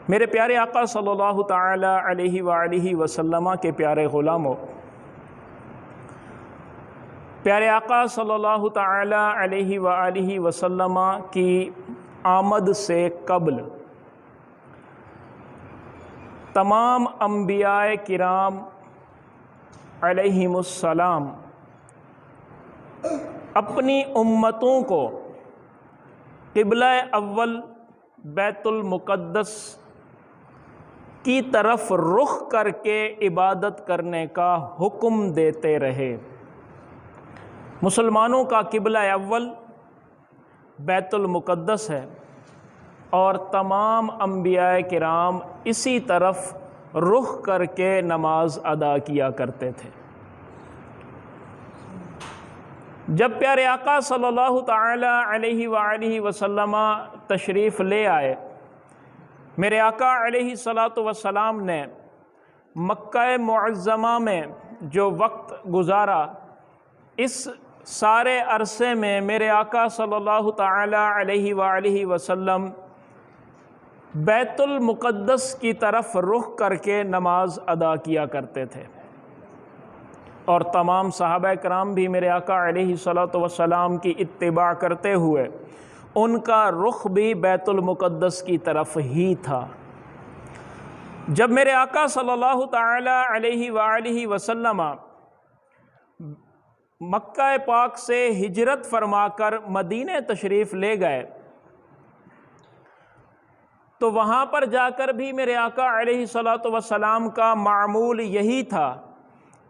میرے پیارے آقا صلی اللہ تعالی علیہ وآلہ وسلم کے پیارے غلاموں، پیارے آقا صلی اللہ تعالی علیہ وآلہ وسلم کی آمد سے قبل تمام انبیاء کرام علیہم السلام اپنی امتوں کو قبلہ اول بیت المقدس کی طرف رخ کر کے عبادت کرنے کا حکم دیتے رہے۔ مسلمانوں کا قبلہ اول بیت المقدس ہے اور تمام انبیاء کرام اسی طرف رخ کر کے نماز ادا کیا کرتے تھے۔ جب پیارے آقا صلی اللہ تعالی علیہ وآلہ وسلم تشریف لے آئے، میرے آقا علیہ السلام نے مکہ معظمہ میں جو وقت گزارا، اس سارے عرصے میں میرے آقا صلی اللہ تعالی علیہ وآلہ وسلم بیت المقدس کی طرف رخ کر کے نماز ادا کیا کرتے تھے، اور تمام صحابہ کرام بھی میرے آقا علیہ السلام کی اتباع کرتے ہوئے ان کا رخ بھی بیت المقدس کی طرف ہی تھا۔ جب میرے آقا صلی اللہ تعالی علیہ وآلہ وسلم مکہ پاک سے ہجرت فرما کر مدینہ تشریف لے گئے، تو وہاں پر جا کر بھی میرے آقا علیہ السلام کا معمول یہی تھا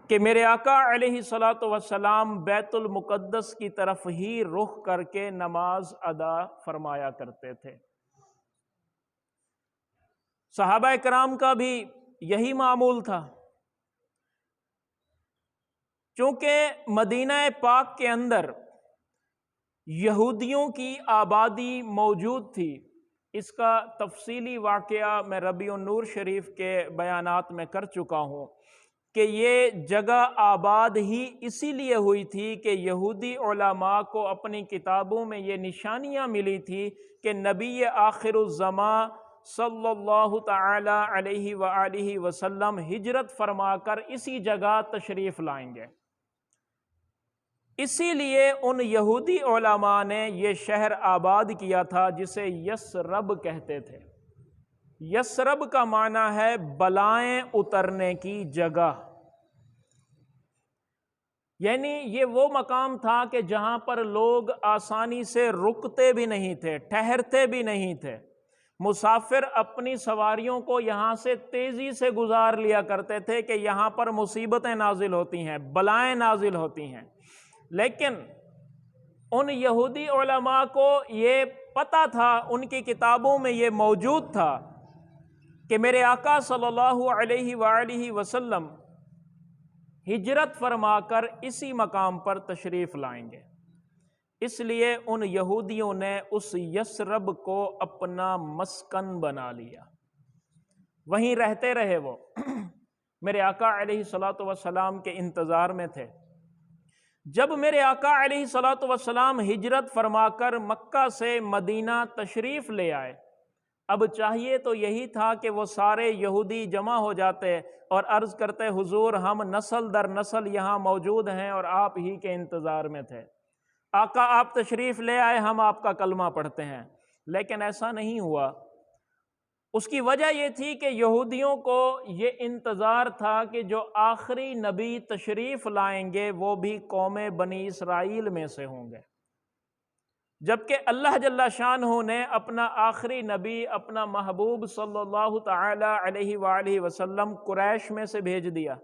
کہ میرے آقا علیہ السلام بیت المقدس کی طرف ہی رخ کر کے نماز ادا فرمایا کرتے تھے۔ صحابہ کرام کا بھی یہی معمول تھا۔ چونکہ مدینہ پاک کے اندر یہودیوں کی آبادی موجود تھی، اس کا تفصیلی واقعہ میں ربیع النور شریف کے بیانات میں کر چکا ہوں کہ یہ جگہ آباد ہی اسی لیے ہوئی تھی کہ یہودی علماء کو اپنی کتابوں میں یہ نشانیاں ملی تھی کہ نبی آخر الزمان صلی اللہ تعالی علیہ وآلہ وسلم ہجرت فرما کر اسی جگہ تشریف لائیں گے۔ اسی لیے ان یہودی علماء نے یہ شہر آباد کیا تھا جسے یثرب کہتے تھے۔ یثرب کا معنی ہے بلائیں اترنے کی جگہ، یعنی یہ وہ مقام تھا کہ جہاں پر لوگ آسانی سے رکتے بھی نہیں تھے، ٹھہرتے بھی نہیں تھے۔ مسافر اپنی سواریوں کو یہاں سے تیزی سے گزار لیا کرتے تھے کہ یہاں پر مصیبتیں نازل ہوتی ہیں، بلائیں نازل ہوتی ہیں۔ لیکن ان یہودی علماء کو یہ پتہ تھا، ان کی کتابوں میں یہ موجود تھا کہ میرے آقا صلی اللہ علیہ وآلہ وسلم ہجرت فرما کر اسی مقام پر تشریف لائیں گے۔ اس لیے ان یہودیوں نے اس یثرب کو اپنا مسکن بنا لیا، وہیں رہتے رہے۔ وہ میرے آقا علیہ السلام کے انتظار میں تھے۔ جب میرے آقا علیہ السلام ہجرت فرما کر مکہ سے مدینہ تشریف لے آئے، اب چاہیے تو یہی تھا کہ وہ سارے یہودی جمع ہو جاتے اور عرض کرتے، حضور ہم نسل در نسل یہاں موجود ہیں اور آپ ہی کے انتظار میں تھے، آقا آپ تشریف لے آئے، ہم آپ کا کلمہ پڑھتے ہیں۔ لیکن ایسا نہیں ہوا۔ اس کی وجہ یہ تھی کہ یہودیوں کو یہ انتظار تھا کہ جو آخری نبی تشریف لائیں گے وہ بھی قوم بنی اسرائیل میں سے ہوں گے، جبکہ اللہ جل شانہ نے اپنا آخری نبی، اپنا محبوب صلی اللہ تعالی علیہ وآلہ وسلم قریش میں سے بھیج دیا،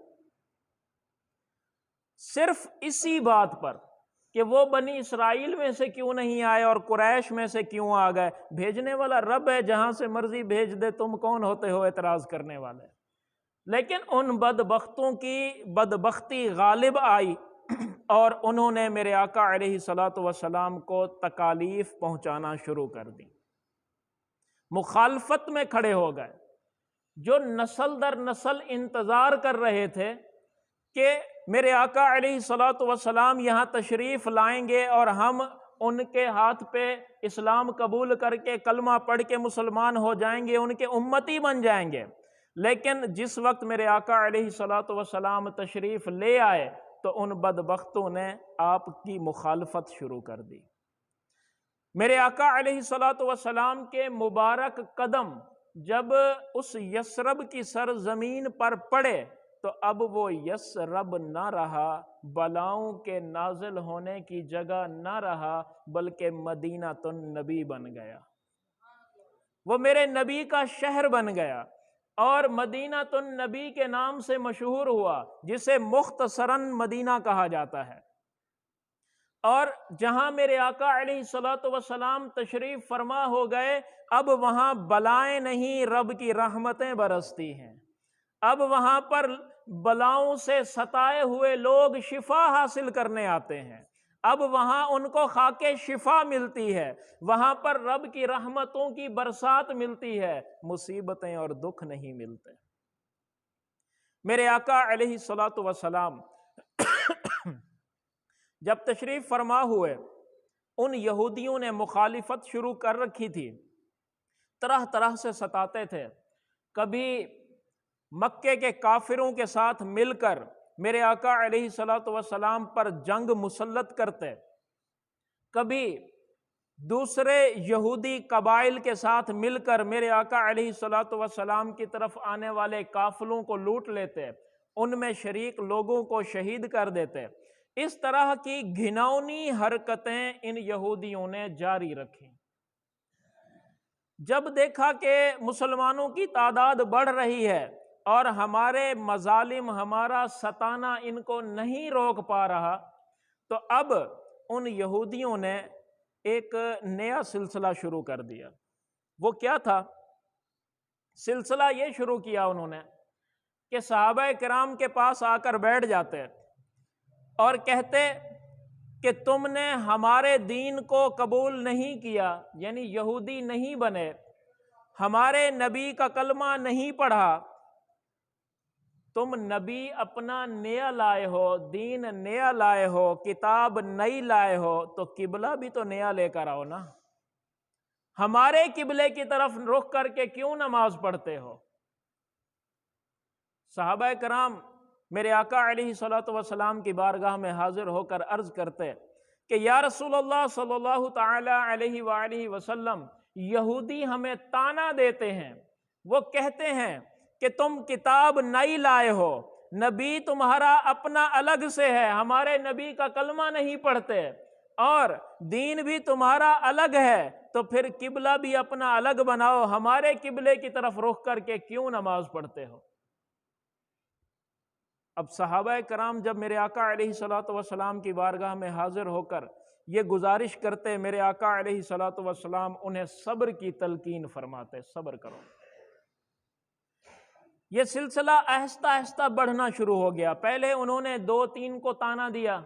صرف اسی بات پر کہ وہ بنی اسرائیل میں سے کیوں نہیں آئے اور قریش میں سے کیوں آ گئے۔ بھیجنے والا رب ہے، جہاں سے مرضی بھیج دے، تم کون ہوتے ہو اعتراض کرنے والے۔ لیکن ان بدبختوں کی بدبختی غالب آئی اور انہوں نے میرے آقا علیہ السلام کو تکالیف پہنچانا شروع کر دی، مخالفت میں کھڑے ہو گئے۔ جو نسل در نسل انتظار کر رہے تھے کہ میرے آقا علیہ السلام یہاں تشریف لائیں گے اور ہم ان کے ہاتھ پہ اسلام قبول کر کے کلمہ پڑھ کے مسلمان ہو جائیں گے، ان کے امتی بن جائیں گے۔ لیکن جس وقت میرے آقا علیہ الصلوۃ والسلام تشریف لے آئے تو ان بدبختوں نے آپ کی مخالفت شروع کر دی۔ میرے آقا علیہ الصلوۃ والسلام کے مبارک قدم جب اس یثرب کی سرزمین پر پڑے تو اب وہ یثرب نہ رہا، بلاؤں کے نازل ہونے کی جگہ نہ رہا، بلکہ مدینہ النبی بن گیا۔ وہ میرے نبی کا شہر بن گیا اور مدینہ النبی کے نام سے مشہور ہوا، جسے مختصراً مدینہ کہا جاتا ہے۔ اور جہاں میرے آقا علیہ الصلوۃ والسلام تشریف فرما ہو گئے، اب وہاں بلائیں نہیں، رب کی رحمتیں برستی ہیں۔ اب وہاں پر بلاؤں سے ستائے ہوئے لوگ شفا حاصل کرنے آتے ہیں، اب وہاں ان کو خاک شفا ملتی ہے، وہاں پر رب کی رحمتوں کی برسات ملتی ہے، مصیبتیں اور دکھ نہیں ملتے۔ میرے آقا علیہ الصلوۃ والسلام جب تشریف فرما ہوئے، ان یہودیوں نے مخالفت شروع کر رکھی تھی، طرح طرح سے ستاتے تھے۔ کبھی مکے کے کافروں کے ساتھ مل کر میرے آقا علیہ الصلوۃ والسلام پر جنگ مسلط کرتے، کبھی دوسرے یہودی قبائل کے ساتھ مل کر میرے آقا علیہ الصلوۃ والسلام کی طرف آنے والے قافلوں کو لوٹ لیتے، ان میں شریک لوگوں کو شہید کر دیتے۔ اس طرح کی گھناؤنی حرکتیں ان یہودیوں نے جاری رکھی۔ جب دیکھا کہ مسلمانوں کی تعداد بڑھ رہی ہے اور ہمارے مظالم، ہمارا ستانا ان کو نہیں روک پا رہا، تو اب ان یہودیوں نے ایک نیا سلسلہ شروع کر دیا۔ وہ کیا تھا؟ سلسلہ یہ شروع کیا انہوں نے کہ صحابہ کرام کے پاس آ کر بیٹھ جاتے اور کہتے کہ تم نے ہمارے دین کو قبول نہیں کیا، یعنی یہودی نہیں بنے، ہمارے نبی کا کلمہ نہیں پڑھا، تم نبی اپنا نیا لائے ہو، دین نیا لائے ہو، کتاب نئی لائے ہو، تو قبلہ بھی تو نیا لے کر آؤ نا، ہمارے قبلے کی طرف رخ کر کے کیوں نماز پڑھتے ہو؟ صحابہ کرام میرے آقا علیہ الصلوۃ والسلام کی بارگاہ میں حاضر ہو کر عرض کرتے کہ یا رسول اللہ صلی اللہ تعالی علیہ وآلہ وسلم، یہودی ہمیں طعنہ دیتے ہیں، وہ کہتے ہیں کہ تم کتاب نئی لائے ہو، نبی تمہارا اپنا الگ سے ہے، ہمارے نبی کا کلمہ نہیں پڑھتے، اور دین بھی تمہارا الگ ہے، تو پھر قبلہ بھی اپنا الگ بناؤ، ہمارے قبلے کی طرف رخ کر کے کیوں نماز پڑھتے ہو؟ اب صحابہ کرام جب میرے آقا علیہ الصلوۃ والسلام کی بارگاہ میں حاضر ہو کر یہ گزارش کرتے، میرے آقا علیہ الصلوۃ والسلام انہیں صبر کی تلقین فرماتے، صبر کرو۔ یہ سلسلہ آہستہ آہستہ بڑھنا شروع ہو گیا۔ پہلے انہوں نے 2-3 کو طعنہ دیا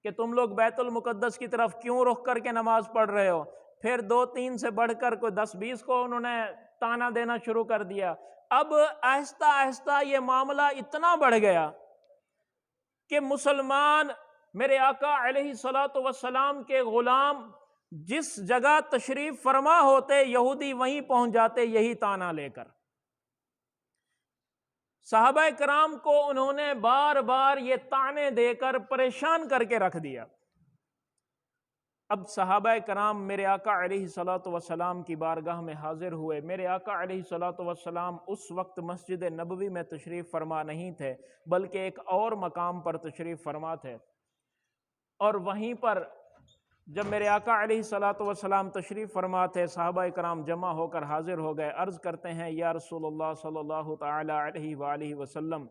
کہ تم لوگ بیت المقدس کی طرف کیوں رخ کر کے نماز پڑھ رہے ہو، پھر 2-3 سے بڑھ کر کوئی 10-20 کو انہوں نے طعنہ دینا شروع کر دیا۔ اب آہستہ آہستہ یہ معاملہ اتنا بڑھ گیا کہ مسلمان میرے آقا علیہ الصلوۃ والسلام کے غلام جس جگہ تشریف فرما ہوتے، یہودی وہیں پہنچ جاتے یہی طعنہ لے کر۔ صحابہ کرام کو انہوں نے بار بار یہ طعنے دے کر پریشان کر کے رکھ دیا۔ اب صحابہ کرام میرے آقا علیہ الصلوۃ والسلام کی بارگاہ میں حاضر ہوئے۔ میرے آقا علیہ الصلوۃ والسلام اس وقت مسجد نبوی میں تشریف فرما نہیں تھے، بلکہ ایک اور مقام پر تشریف فرما تھے، اور وہیں پر جب میرے آقا علیہ الصلوۃ والسلام تشریف فرما تھے، صحابہ کرام جمع ہو کر حاضر ہو گئے۔ عرض کرتے ہیں یا رسول اللہ صلی اللہ تعالی علیہ وآلہ وسلم،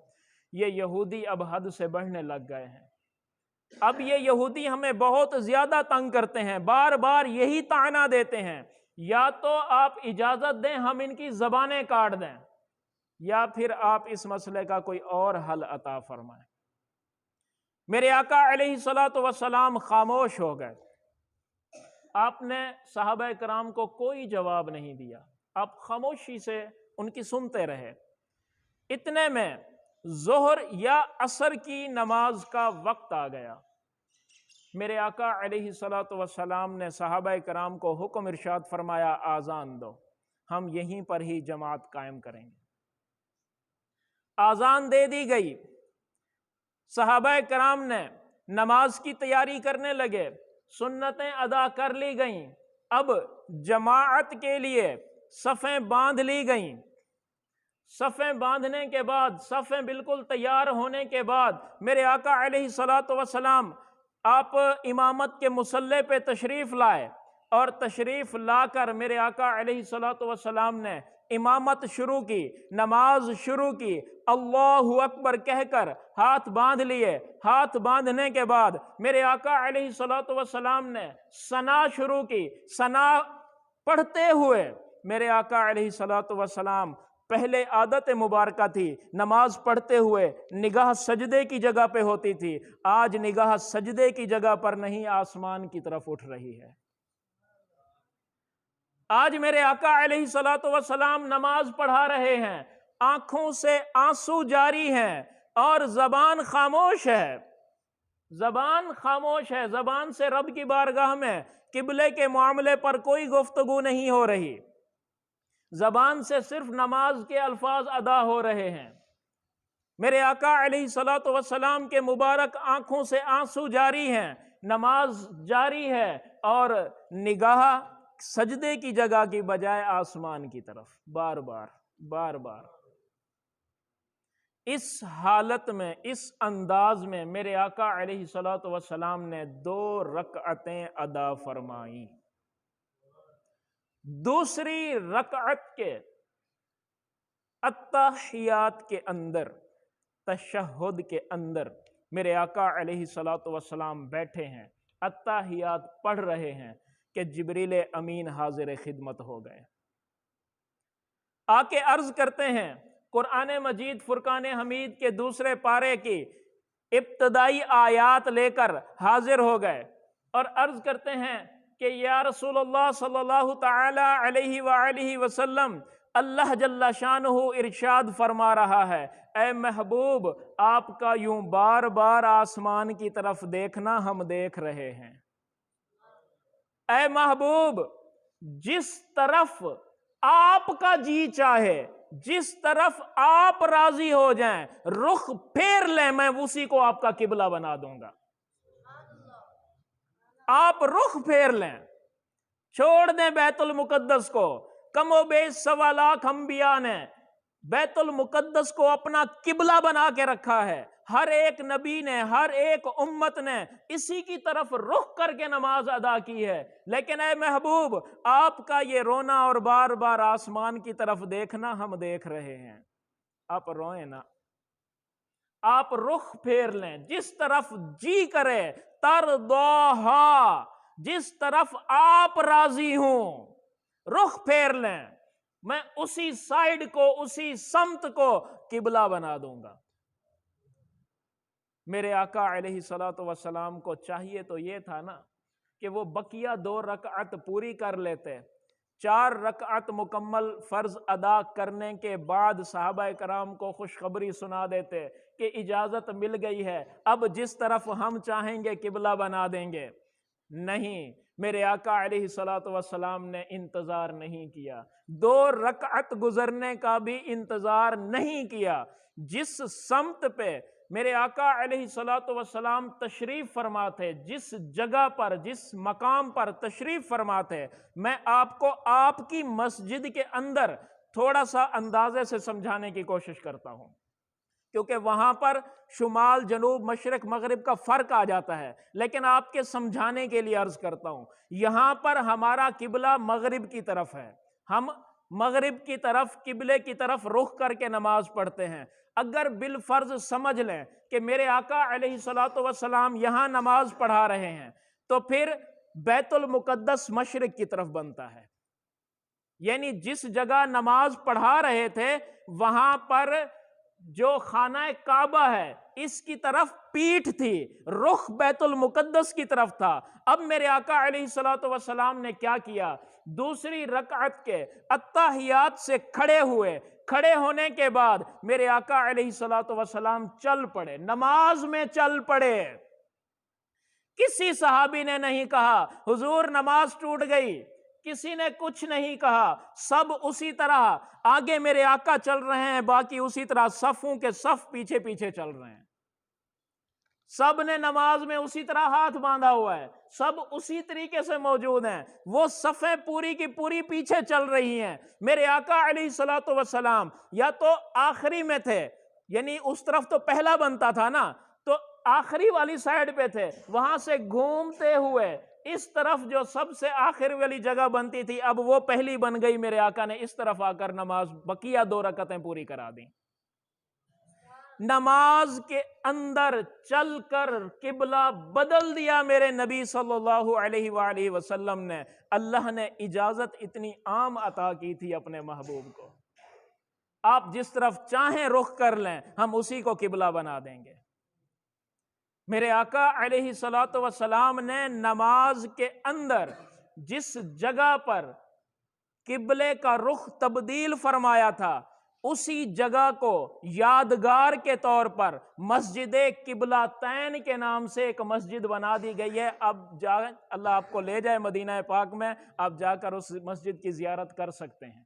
یہ یہودی اب حد سے بڑھنے لگ گئے ہیں، اب یہ یہودی ہمیں بہت زیادہ تنگ کرتے ہیں، بار بار یہی طعنہ دیتے ہیں، یا تو آپ اجازت دیں ہم ان کی زبانیں کاٹ دیں، یا پھر آپ اس مسئلے کا کوئی اور حل عطا فرمائیں۔ میرے آقا علیہ الصلوۃ والسلام خاموش ہو گئے۔ آپ نے صحابہ کرام کو کوئی جواب نہیں دیا، آپ خاموشی سے ان کی سنتے رہے۔ اتنے میں ظہر یا عصر کی نماز کا وقت آ گیا۔ میرے آقا علیہ الصلوۃ والسلام نے صحابہ کرام کو حکم ارشاد فرمایا آذان دو، ہم یہیں پر ہی جماعت قائم کریں گے۔ آذان دے دی گئی، صحابہ کرام نے نماز کی تیاری کرنے لگے، سنتیں ادا کر لی گئیں، اب جماعت کے لیے صفیں باندھ لی گئیں۔ صفیں باندھنے کے بعد، صفیں بالکل تیار ہونے کے بعد، میرے آقا علیہ الصلوۃ والسلام آپ امامت کے مصلی پہ تشریف لائے، اور تشریف لا کر میرے آقا علیہ الصلوۃ والسلام نے امامت شروع کی، نماز شروع کی، اللہ اکبر کہہ کر ہاتھ باندھ لیے۔ ہاتھ باندھنے کے بعد میرے آقا علیہ الصلوۃ والسلام نے ثنا شروع کی۔ ثنا پڑھتے ہوئے میرے آقا علیہ الصلوۃ والسلام، پہلے عادت مبارکہ تھی نماز پڑھتے ہوئے نگاہ سجدے کی جگہ پہ ہوتی تھی، آج نگاہ سجدے کی جگہ پر نہیں، آسمان کی طرف اٹھ رہی ہے۔ آج میرے آقا علیہ الصلوۃ والسلام نماز پڑھا رہے ہیں، آنکھوں سے آنسو جاری ہیں اور زبان خاموش ہے۔ زبان خاموش ہے، زبان سے رب کی بارگاہ میں قبلے کے معاملے پر کوئی گفتگو نہیں ہو رہی، زبان سے صرف نماز کے الفاظ ادا ہو رہے ہیں۔ میرے آقا علیہ الصلوۃ والسلام کے مبارک آنکھوں سے آنسو جاری ہیں، نماز جاری ہے، اور نگاہ سجدے کی جگہ کی بجائے آسمان کی طرف بار بار بار بار۔ اس حالت میں، اس انداز میں میرے آقا علیہ الصلوۃ والسلام نے 2 رکعتیں ادا فرمائیں۔ دوسری رکعت کے اتحیات کے اندر، تشہد کے اندر، میرے آقا علیہ الصلوۃ والسلام بیٹھے ہیں، اتحیات پڑھ رہے ہیں کہ جبریل امین حاضر خدمت ہو گئے۔ آ کے عرض کرتے ہیں، قرآن مجید فرقان حمید کے دوسرے پارے کی ابتدائی آیات لے کر حاضر ہو گئے، اور عرض کرتے ہیں کہ یا رسول اللہ صلی اللہ تعالی علیہ وآلہ وسلم، اللہ جل شانہ ارشاد فرما رہا ہے، اے محبوب آپ کا یوں بار بار آسمان کی طرف دیکھنا ہم دیکھ رہے ہیں۔ اے محبوب، جس طرف آپ کا جی چاہے، جس طرف آپ راضی ہو جائیں، رخ پھیر لیں، میں اسی کو آپ کا قبلہ بنا دوں گا۔ آپ رخ پھیر لیں، چھوڑ دیں بیت المقدس کو۔ کم و بیش 1.25 لاکھ انبیاء نے بیت المقدس کو اپنا قبلہ بنا کے رکھا ہے، ہر ایک نبی نے، ہر ایک امت نے اسی کی طرف رخ کر کے نماز ادا کی ہے، لیکن اے محبوب آپ کا یہ رونا اور بار بار آسمان کی طرف دیکھنا ہم دیکھ رہے ہیں۔ آپ روئیں نا، آپ رخ پھیر لیں، جس طرف جی کرے، ترضاہا، جس طرف آپ راضی ہوں، رخ پھیر لیں، میں اسی سائیڈ کو، اسی سمت کو قبلہ بنا دوں گا۔ میرے آقا علیہ الصلوۃ والسلام کو چاہیے تو یہ تھا نا کہ وہ بقیہ 2 رکعت پوری کر لیتے، 4 رکعت مکمل فرض ادا کرنے کے بعد صحابہ کرام کو خوشخبری سنا دیتے کہ اجازت مل گئی ہے، اب جس طرف ہم چاہیں گے قبلہ بنا دیں گے۔ نہیں، میرے آقا علیہ الصلوۃ والسلام نے انتظار نہیں کیا، 2 رکعت گزرنے کا بھی انتظار نہیں کیا۔ جس سمت پہ میرے آقا علیہ الصلوۃ والسلام تشریف فرما تھے، جس جگہ پر، جس مقام پر تشریف فرما تھے، میں آپ کو آپ کی مسجد کے اندر تھوڑا سا اندازے سے سمجھانے کی کوشش کرتا ہوں، کیونکہ وہاں پر شمال، جنوب، مشرق، مغرب کا فرق آ جاتا ہے، لیکن آپ کے سمجھانے کے لیے عرض کرتا ہوں۔ یہاں پر ہمارا قبلہ مغرب کی طرف ہے، ہم مغرب کی طرف، قبلے کی طرف رخ کر کے نماز پڑھتے ہیں۔ اگر بالفرض سمجھ لیں کہ میرے آقا علیہ الصلوۃ والسلام یہاں نماز پڑھا رہے ہیں، تو پھر بیت المقدس مشرق کی طرف بنتا ہے، یعنی جس جگہ نماز پڑھا رہے تھے وہاں پر جو خانہ کعبہ ہے اس کی طرف پیٹھ تھی، رخ بیت المقدس کی طرف تھا۔ اب میرے آقا علیہ الصلوۃ والسلام نے کیا کیا؟ دوسری رکعت کے اتحیات سے کھڑے ہوئے، کھڑے ہونے کے بعد میرے آقا علیہ الصلوۃ والسلام چل پڑے، نماز میں چل پڑے۔ کسی صحابی نے نہیں کہا حضور نماز ٹوٹ گئی، کسی نے کچھ نہیں کہا، سب اسی طرح آگے میرے آقا چل رہے ہیں، باقی اسی طرح صفوں کے صف پیچھے پیچھے چل رہے ہیں، سب نے نماز میں اسی طرح ہاتھ باندھا ہوا ہے، سب اسی طریقے سے موجود ہیں، وہ صفیں پوری کی پوری پیچھے چل رہی ہیں۔ میرے آقا علیہ الصلوۃ والسلام یا تو آخری میں تھے، یعنی اس طرف تو پہلا بنتا تھا نا، تو آخری والی سائیڈ پہ تھے، وہاں سے گھومتے ہوئے اس طرف جو سب سے آخر والی جگہ بنتی تھی اب وہ پہلی بن گئی، میرے آقا نے اس طرف آ کر نماز بقیہ 2 رکعتیں پوری کرا دیں۔ نماز کے اندر چل کر قبلہ بدل دیا میرے نبی صلی اللہ علیہ وآلہ وسلم نے۔ اللہ نے اجازت اتنی عام عطا کی تھی اپنے محبوب کو، آپ جس طرف چاہیں رخ کر لیں، ہم اسی کو قبلہ بنا دیں گے۔ میرے آقا علیہ الصلوۃ والسلام نے نماز کے اندر جس جگہ پر قبلے کا رخ تبدیل فرمایا تھا، اسی جگہ کو یادگار کے طور پر مسجد قبلہ تین کے نام سے ایک مسجد بنا دی گئی ہے۔ اب اللہ آپ کو لے جائے مدینہ پاک میں، آپ جا کر اس مسجد کی زیارت کر سکتے ہیں۔